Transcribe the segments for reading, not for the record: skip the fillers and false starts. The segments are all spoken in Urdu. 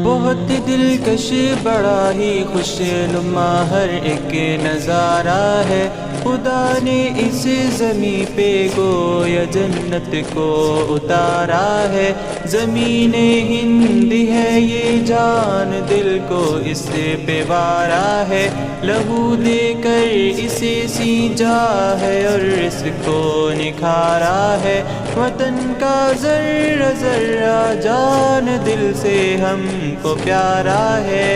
بہت دلکش بڑا ہی خوش نما ہر ایک نظارہ ہے، خدا نے اس زمین پہ گویا جنت کو اتارا ہے۔ زمین ہند ہے یہ جان دل کو اس پہ وارا ہے، لہو دے کر اسے سینچا ہے اور اس کو نکھارا ہے۔ وطن کا ذرہ ذرہ جان دل سے ہم کو پیارا ہے،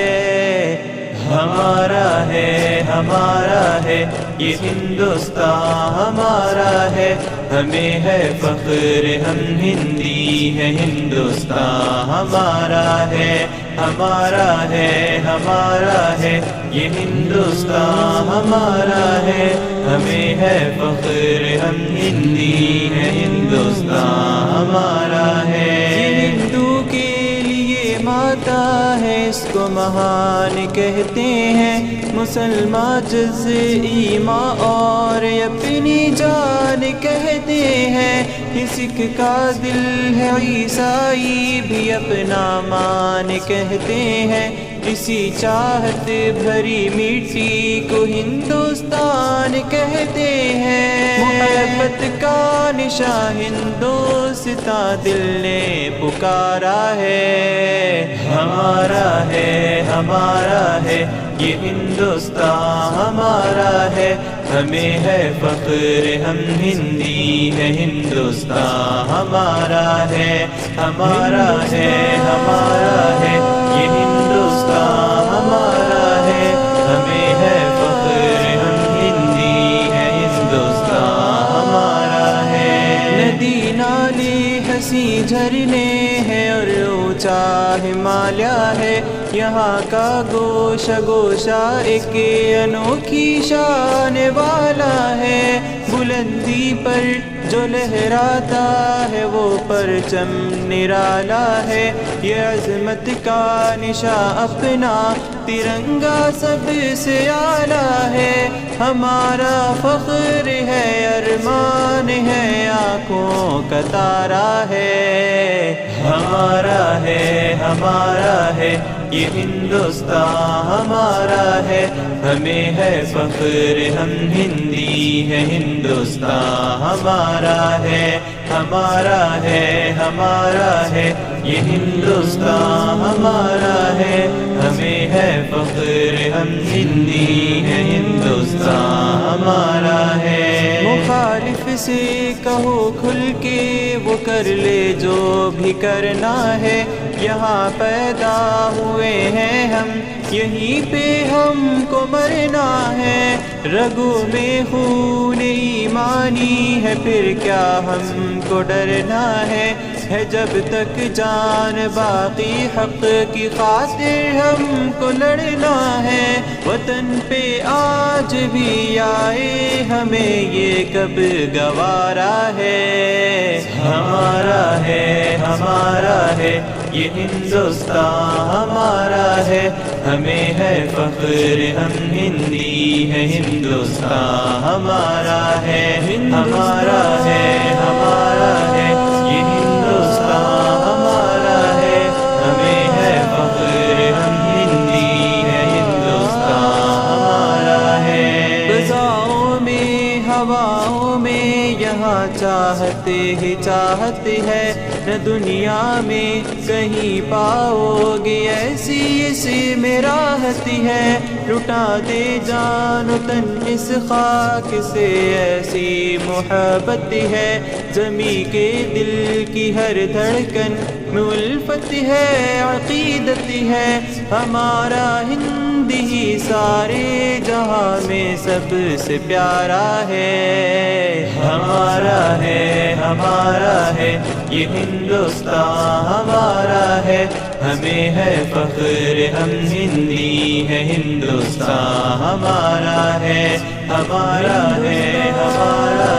ہمارا ہے ہمارا ہے یہ ہندوستان ہمارا ہے، ہمیں ہے فخر ہم ہندی ہیں، ہندوستان ہمارا ہے ہمارا ہے ہمارا ہے یہ ہندوستان ہمارا ہے، ہمیں ہے فخر ہم ہندی ہیں، ہندوستان ہمارا ہے۔ یہ ہندو کے لیے ماتا ہے، اس کو مہان کہتے ہیں، مسلمان جز ایمان اور اپنی جان کہتے ہیں، سکھ کا دل ہے عیسائی بھی اپنا مان کہتے ہیں، اسی چاہت بھری مٹی کو ہندوستان کہتے ہیں، محبت کا نشان ہندوستان دل نے پکارا ہے، ہمارا ہے ہمارا ہے یہ ہندوستان ہمارا ہے، ہمیں ہے فخر ہم ہندی ہیں، ہندوستان ہمارا ہے ہمارا ہے ہمارا ہے یہ ہندوستان ہمارا ہے، ہمیں ہے فخر ہم ہندی ہیں، ہندوستان ہمارا ہے۔ ندی نالے ہنسی جھرنے ہیں اور اونچا ہمالیہ ہے، یہاں کا گوشہ گوشہ ایک انوکھی شان والا ہے، بلندی پر جو لہراتا ہے وہ پرچم نرالا ہے، یہ عظمت کا نشان اپنا ترنگا سب سے اعلیٰ ہے، ہمارا فخر ہے ارمان ہے آنکھوں کا تارا ہے، ہمارا ہے ہمارا ہے یہ ہندوستان ہمارا ہے، ہمیں ہے فخر ہم ہندی ہیں، ہندوستان ہمارا ہے ہمارا ہے ہمارا ہے یہ ہندوستان ہمارا ہے، ہمیں ہے فخر ہم ہندی ہیں، ہندوستان ہمارا ہے۔ مخالف سے کہو کھل کے وہ کر لے جو بھی کرنا ہے، یہاں پیدا ہوئے ہیں ہم یہیں پہ ہم کو مرنا ہے، رگوں میں خون ایمانی ہے پھر کیا ہم کو ڈرنا ہے جب تک جان باقی حق کی خاطر ہم کو لڑنا ہے، وطن پہ آج بھی آئے ہمیں یہ کب گوارا ہے، ہمارا ہے ہمارا ہے یہ ہندوستان ہمارا ہے، ہمیں ہے فخر ہم ہندی ہیں، ہندوستان ہمارا ہے ہمارا ہے ہمارا ہے یہ ہندوستان ہمارا ہے، ہمیں ہے فخر ہم ہندی ہیں، ہندوستان ہمارا ہے۔ فضاؤں میں ہواؤں میں یہاں چاہت ہی چاہت ہے، نہ دنیا میں کہیں پاؤ گے ایسی اس میں راحت ہے، لٹا دے جان و تن اس خاک سے ایسی محبت ہے، زمین کے دل کی ہر دھڑکن میں الفت ہے عقیدت ہے، ہمارا ہند ہی سارے جہاں میں سب سے پیارا ہے، ہمارا ہے ہمارا ہے یہ ہندوستان ہمارا ہے، ہمیں ہے فخر ہم ہندی ہیں، ہندوستان ہمارا ہے ہمارا ہے ہمارا